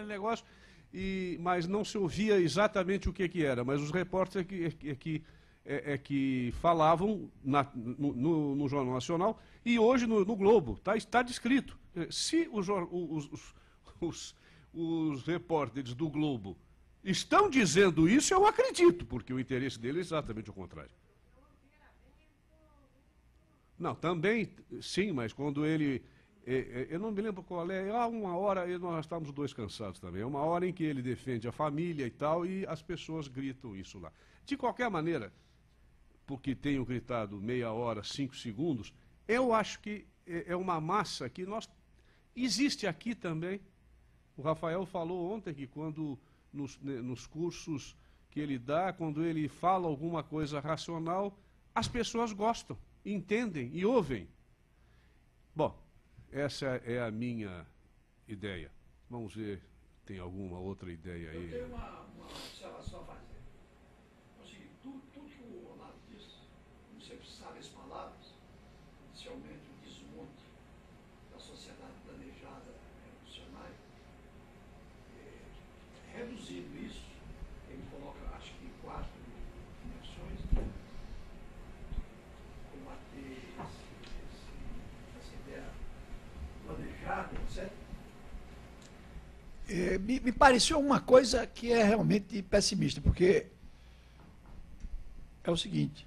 aquele negócio, mas não se ouvia exatamente o que era. Mas os repórteres que falavam no Jornal Nacional e hoje no Globo. Está descrito. Se os repórteres do Globo estão dizendo isso, eu acredito, porque o interesse dele é exatamente o contrário. Não, também, sim, mas quando ele... eu não me lembro qual é. Há uma hora, nós estávamos dois cansados também. É uma hora em que ele defende a família e tal, e as pessoas gritam isso lá. De qualquer maneira, porque tenho gritado meia hora, 5 segundos, eu acho que é uma massa que existe aqui também. O Rafael falou ontem que quando, nos cursos que ele dá, quando ele fala alguma coisa racional, as pessoas gostam, entendem e ouvem. Bom, essa é a minha ideia. Vamos ver, tem alguma outra ideia aí? Eu tenho uma observação a fazer. É o seguinte, tudo que o Ronaldo disse, não sei se sabe as palavras, inicialmente o desmonte da sociedade planejada revolucionária, reduzindo isso, ele coloca, acho que, 4 dimensões, combater essa ideia planejada, etc. Me pareceu uma coisa que é realmente pessimista, porque é o seguinte,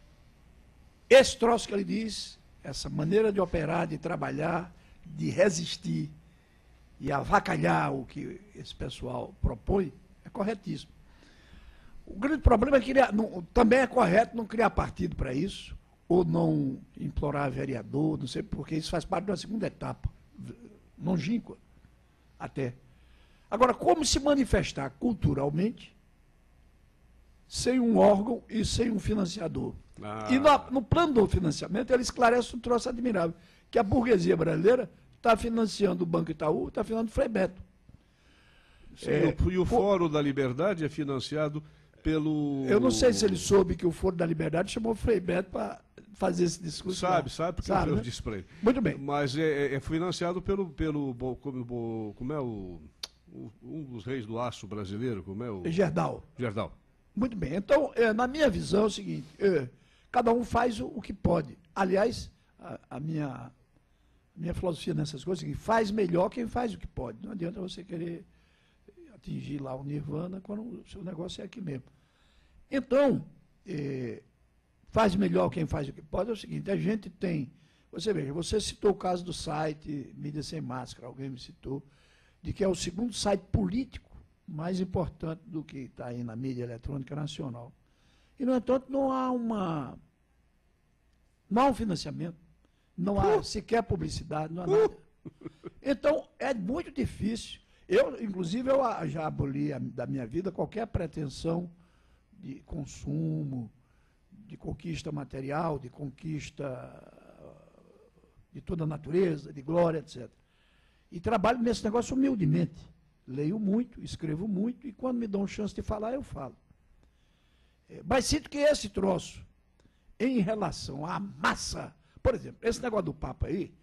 esse troço que ele diz, essa maneira de operar, de trabalhar, de resistir e avacalhar o que esse pessoal propõe, é corretíssimo. O grande problema é que também é correto não criar partido para isso, ou não implorar vereador, não sei, porque isso faz parte de uma segunda etapa, longínqua até. Agora, como se manifestar culturalmente sem um órgão e sem um financiador? E no plano do financiamento, ele esclarece um troço admirável, que a burguesia brasileira está financiando o Banco Itaú, está financiando o Frei Beto. Sim, e o Fórum da Liberdade é financiado pelo... Eu não sei se ele soube que o Fórum da Liberdade chamou o Frei Beto para fazer esse discurso. Sabe, porque eu disse para ele. Muito bem. Mas é financiado como é um dos reis do aço brasileiro, como é o... Gerdau. Gerdau. Muito bem. Então, na minha visão é o seguinte, cada um faz o que pode. Aliás, a minha filosofia nessas coisas é que faz melhor quem faz o que pode. Não adianta você querer atingir lá o nirvana quando o seu negócio é aqui mesmo. Então, faz melhor quem faz o que pode é o seguinte, a gente tem... Você veja, você citou o caso do site Mídia Sem Máscara, alguém me citou, de que é o segundo site político mais importante do que está aí na mídia eletrônica nacional. E, no entanto, não há um financiamento, não há sequer publicidade, não há nada. Então, é muito difícil. Inclusive, eu já aboli da minha vida qualquer pretensão de consumo, de conquista material, de conquista de toda a natureza, de glória, etc. E trabalho nesse negócio humildemente. Leio muito, escrevo muito, e quando me dão chance de falar, eu falo. Mas sinto que esse troço, em relação à massa, por exemplo, esse negócio do Papa aí,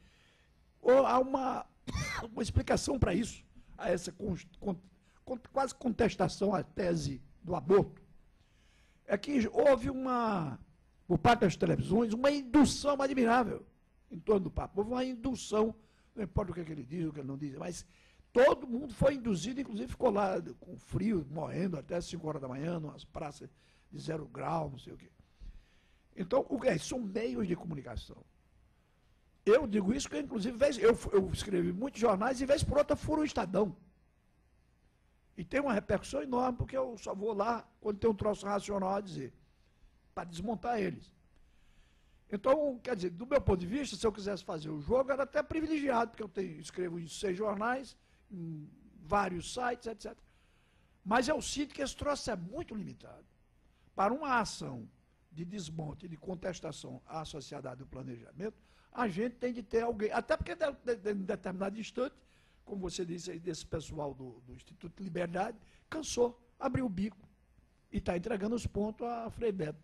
há uma explicação para isso, a essa quase contestação à tese do aborto. É que houve por parte das televisões, uma indução admirável em torno do Papa. Houve uma indução, não importa o que ele diz, o que ele não diz, mas todo mundo foi induzido, inclusive ficou lá com frio, morrendo até 5 horas da manhã, nas praças de 0 grau, não sei o quê. Então, são meios de comunicação. Eu digo isso porque, inclusive, eu escrevi muitos jornais e, vez por outra, furo o Estadão. E tem uma repercussão enorme, porque eu só vou lá quando tem um troço racional a dizer, para desmontar eles. Então, quer dizer, do meu ponto de vista, se eu quisesse fazer o jogo, era até privilegiado, porque eu escrevo em 6 jornais, em vários sites, etc. Mas eu sinto que esse troço é muito limitado. Para uma ação de desmonte, de contestação à sociedade do planejamento, a gente tem de ter alguém, até porque em determinado instante, como você disse aí, desse pessoal do Instituto de Liberdade, cansou, abriu o bico e está entregando os pontos a Frei Beto.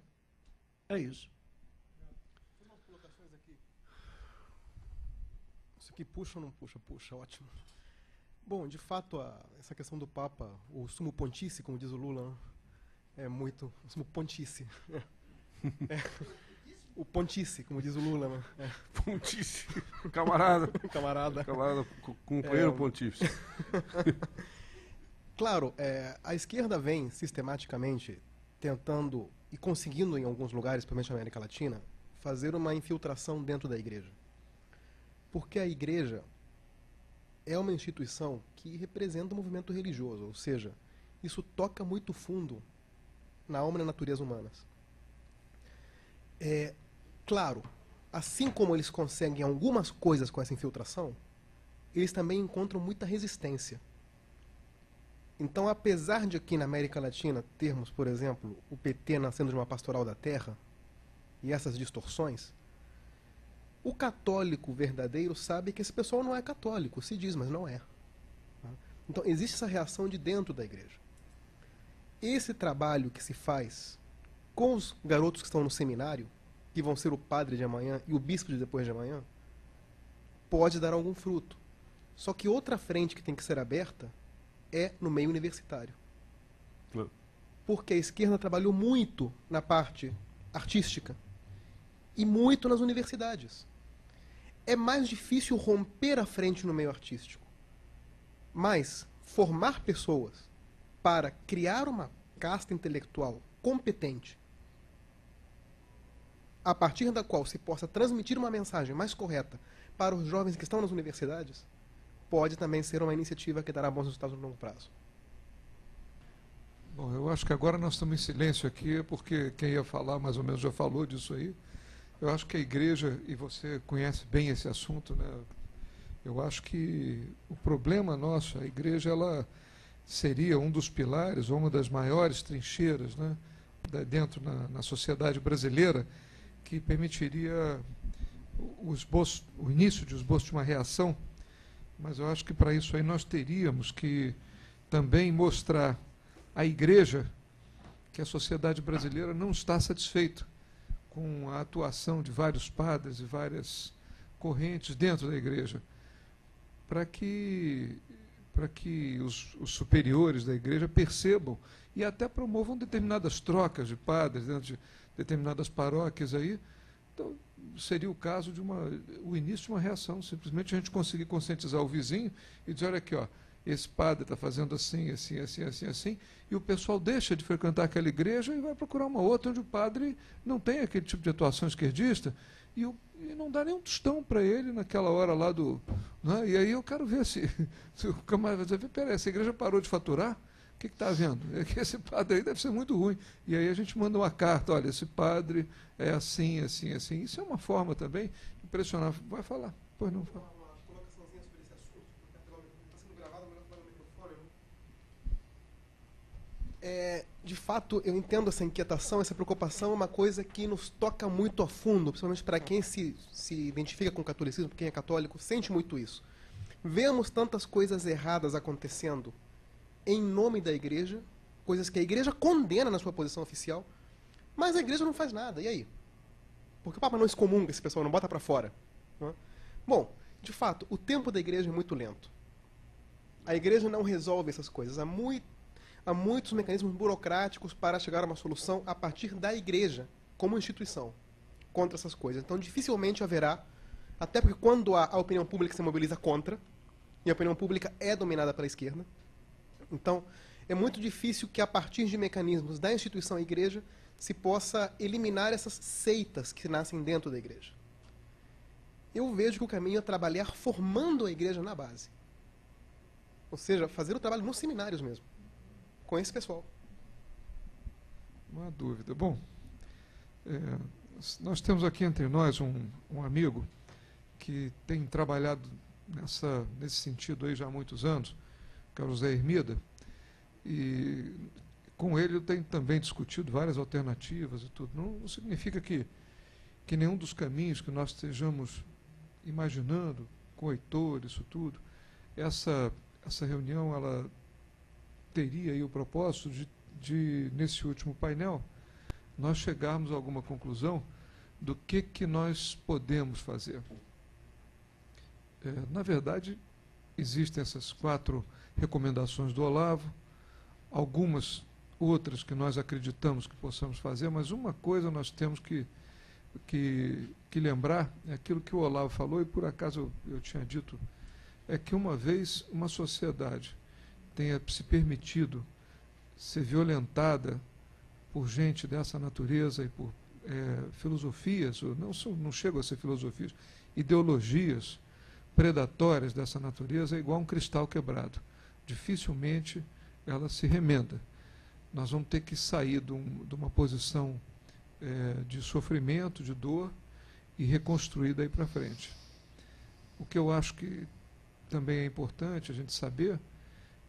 É isso. Tem umas colocações aqui. Isso aqui puxa ou não puxa? Puxa, ótimo. Bom, de fato, essa questão do Papa, o sumo pontífice, como diz o Lula, é muito... O sumo pontífice. O pontífice, como diz o Lula. Né? Pontífice. Camarada. Camarada. Camarada, companheiro pontífice. Claro, a esquerda vem sistematicamente tentando e conseguindo em alguns lugares, principalmente na América Latina, fazer uma infiltração dentro da igreja. Porque a igreja é uma instituição que representa o movimento religioso, ou seja, isso toca muito fundo na alma e na natureza humanas. Claro, assim como eles conseguem algumas coisas com essa infiltração, eles também encontram muita resistência. Então, apesar de aqui na América Latina termos, por exemplo, o PT nascendo de uma pastoral da terra e essas distorções, o católico verdadeiro sabe que esse pessoal não é católico, se diz, mas não é. Então, existe essa reação de dentro da igreja. Esse trabalho que se faz com os garotos que estão no seminário, que vão ser o padre de amanhã e o bispo de depois de amanhã, pode dar algum fruto. Só que outra frente que tem que ser aberta é no meio universitário. Porque a esquerda trabalhou muito na parte artística e muito nas universidades. É mais difícil romper a frente no meio artístico. Mas formar pessoas para criar uma casta intelectual competente, a partir da qual se possa transmitir uma mensagem mais correta para os jovens que estão nas universidades, pode também ser uma iniciativa que dará bons resultados no longo prazo. Bom, eu acho que agora nós estamos em silêncio aqui, porque quem ia falar mais ou menos já falou disso aí. Eu acho que a igreja, e você conhece bem esse assunto, né? Eu acho que o problema nosso, a igreja, ela seria um dos pilares, ou uma das maiores trincheiras, né, dentro na sociedade brasileira, que permitiria o início de esboço de uma reação. Mas eu acho que para isso aí nós teríamos que também mostrar à igreja que a sociedade brasileira não está satisfeita com a atuação de vários padres e várias correntes dentro da igreja, para que os superiores da igreja percebam e até promovam determinadas trocas de padres dentro de determinadas paróquias aí. Então, seria o caso de o início de uma reação, simplesmente a gente conseguir conscientizar o vizinho e dizer, olha aqui, ó, esse padre está fazendo assim, assim, assim, assim, assim, e o pessoal deixa de frequentar aquela igreja e vai procurar uma outra onde o padre não tem aquele tipo de atuação esquerdista e não dá nem um tostão para ele naquela hora lá do... Né? E aí eu quero ver se o camarada vai dizer, peraí, essa igreja parou de faturar? O que está havendo? É que esse padre aí deve ser muito ruim. E aí a gente manda uma carta, olha, esse padre é assim, assim, assim. Isso é uma forma também de pressionar. Vai falar. Pois não fala. Uma colocaçãozinha sobre esse assunto, porque está sendo gravado, melhor falar no microfone, né? De fato, eu entendo essa inquietação, essa preocupação, é uma coisa que nos toca muito a fundo, principalmente para quem se identifica com o catolicismo, quem é católico, sente muito isso. Vemos tantas coisas erradas acontecendo em nome da igreja, coisas que a igreja condena na sua posição oficial, mas a igreja não faz nada. E aí? Porque o Papa não excomunga esse pessoal, não bota para fora. Não é? Bom, de fato, o tempo da igreja é muito lento. A igreja não resolve essas coisas. Há muitos mecanismos burocráticos para chegar a uma solução a partir da igreja, como instituição, contra essas coisas. Então, dificilmente haverá, até porque quando a opinião pública se mobiliza contra, e a opinião pública é dominada pela esquerda, então, é muito difícil que, a partir de mecanismos da instituição igreja, se possa eliminar essas seitas que nascem dentro da igreja. Eu vejo que o caminho é trabalhar formando a igreja na base. Ou seja, fazer o trabalho nos seminários mesmo, com esse pessoal. Não há dúvida. Bom, nós temos aqui entre nós um amigo que tem trabalhado nesse sentido aí já há muitos anos, que é o José Hermida, e com ele eu tenho também discutido várias alternativas e tudo. Não significa que nenhum dos caminhos que nós estejamos imaginando, com o Heitor, isso tudo, essa reunião ela teria aí o propósito de nesse último painel, nós chegarmos a alguma conclusão do que nós podemos fazer. Na verdade, existem essas 4 recomendações do Olavo, algumas outras que nós acreditamos que possamos fazer, mas uma coisa nós temos que lembrar, é aquilo que o Olavo falou, e por acaso eu tinha dito, é que uma vez uma sociedade tenha se permitido ser violentada por gente dessa natureza e por filosofias, ou não chegam a ser filosofias, ideologias predatórias dessa natureza, é igual a um cristal quebrado. Dificilmente ela se remenda. Nós vamos ter que sair de uma posição de sofrimento, de dor, e reconstruir daí para frente. O que eu acho que também é importante a gente saber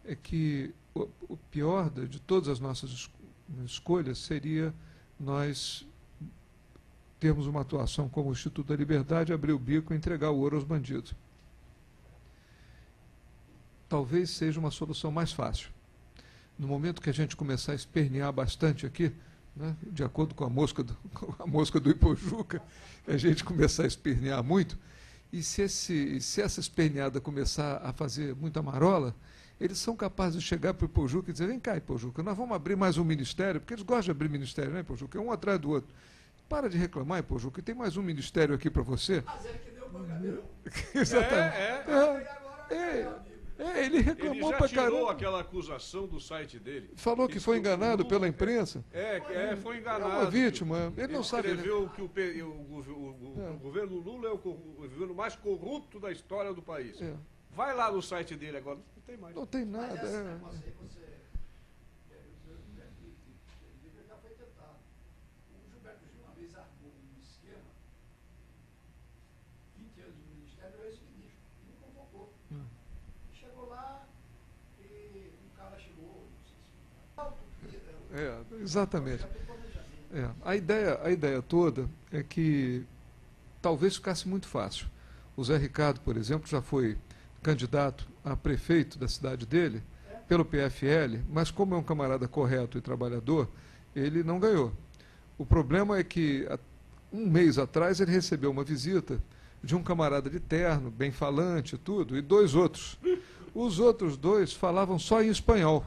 é que o pior de todas as nossas escolhas seria nós termos uma atuação como o Instituto da Liberdade, abrir o bico e entregar o ouro aos bandidos. Talvez seja uma solução mais fácil. No momento que a gente começar a espernear bastante aqui, né, de acordo com a mosca do Ipojuca, a gente começar a espernear muito, e se essa esperneada começar a fazer muita marola, eles são capazes de chegar para o Ipojuca e dizer: vem cá, Ipojuca, nós vamos abrir mais um ministério, porque eles gostam de abrir ministério, né, Ipojuca? Um atrás do outro. Para de reclamar, Ipojuca, tem mais um ministério aqui para você. Exatamente. Ele reclamou para caramba. Ele já tirou aquela acusação do site dele. Falou que foi enganado pela imprensa. Foi enganado. É uma vítima. Ele não sabe. Ele escreveu que o governo Lula é o governo mais corrupto da história do país. Vai lá no site dele agora. Não tem mais. Não tem nada. Exatamente. A ideia toda é que talvez ficasse muito fácil. O Zé Ricardo, por exemplo, já foi candidato a prefeito da cidade dele, pelo PFL, mas como é um camarada correto e trabalhador, ele não ganhou. O problema é que, um mês atrás, ele recebeu uma visita de um camarada de terno, bem falante e tudo, e 2 outros. Os outros 2 falavam só em espanhol.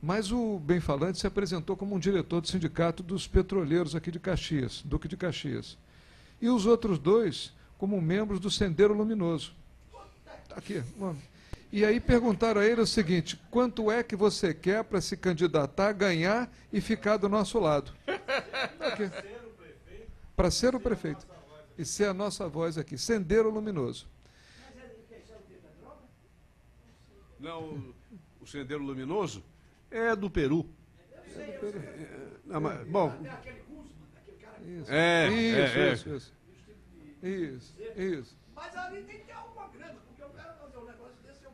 Mas o bem-falante se apresentou como um diretor do sindicato dos petroleiros aqui de Caxias, Duque de Caxias. E os outros 2 como membros do Sendeiro Luminoso. Aqui, mano. E aí perguntaram a ele o seguinte: quanto é que você quer para se candidatar, ganhar e ficar do nosso lado? Para ser o prefeito. E ser a nossa voz aqui. Sendeiro Luminoso. Não, o Sendeiro Luminoso é do Peru. Bom. Isso. Mas ali tem que ter alguma grana, porque eu quero fazer um negócio desse, eu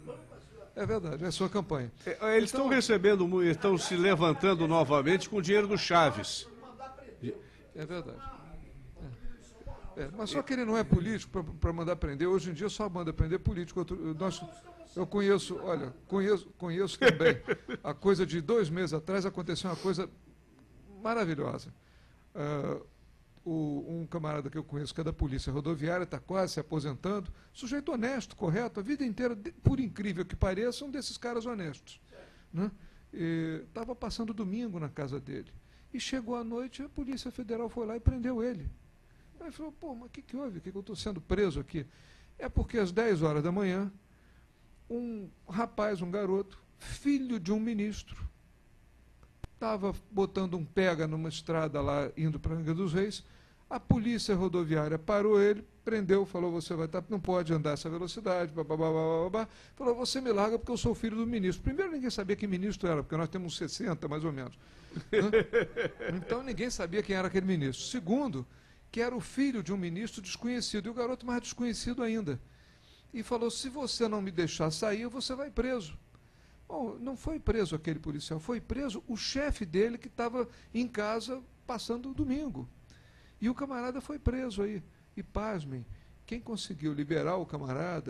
banco a sua. É verdade, é a sua campanha. Eles estão recebendo, estão se levantando novamente com o dinheiro do Chaves. É verdade. Mas só que ele não é político para mandar prender. Hoje em dia só manda prender político. Eu conheço, olha, conheço também. A coisa de 2 meses atrás aconteceu uma coisa maravilhosa. Um camarada que eu conheço, que é da Polícia Rodoviária, está quase se aposentando, sujeito honesto, correto, a vida inteira, por incrível que pareça, um desses caras honestos. Né? Estava passando domingo na casa dele. E chegou à noite, a Polícia Federal foi lá e prendeu ele. Aí ele falou: pô, mas o que houve? O que eu estou sendo preso aqui? É porque às 10 horas da manhã, um rapaz, um garoto, filho de um ministro, estava botando um pega numa estrada lá, indo para Angra dos Reis. A Polícia Rodoviária parou ele, prendeu, falou: você não pode andar essa velocidade, babá. Falou: você me larga porque eu sou filho do ministro. Primeiro, ninguém sabia que ministro era, porque nós temos 60, mais ou menos. Então, ninguém sabia quem era aquele ministro. Segundo, que era o filho de um ministro desconhecido, e o garoto mais desconhecido ainda. E falou: se você não me deixar sair, você vai preso. Bom, não foi preso aquele policial, foi preso o chefe dele que estava em casa passando o domingo. E o camarada foi preso aí. E pasmem, quem conseguiu liberar o camarada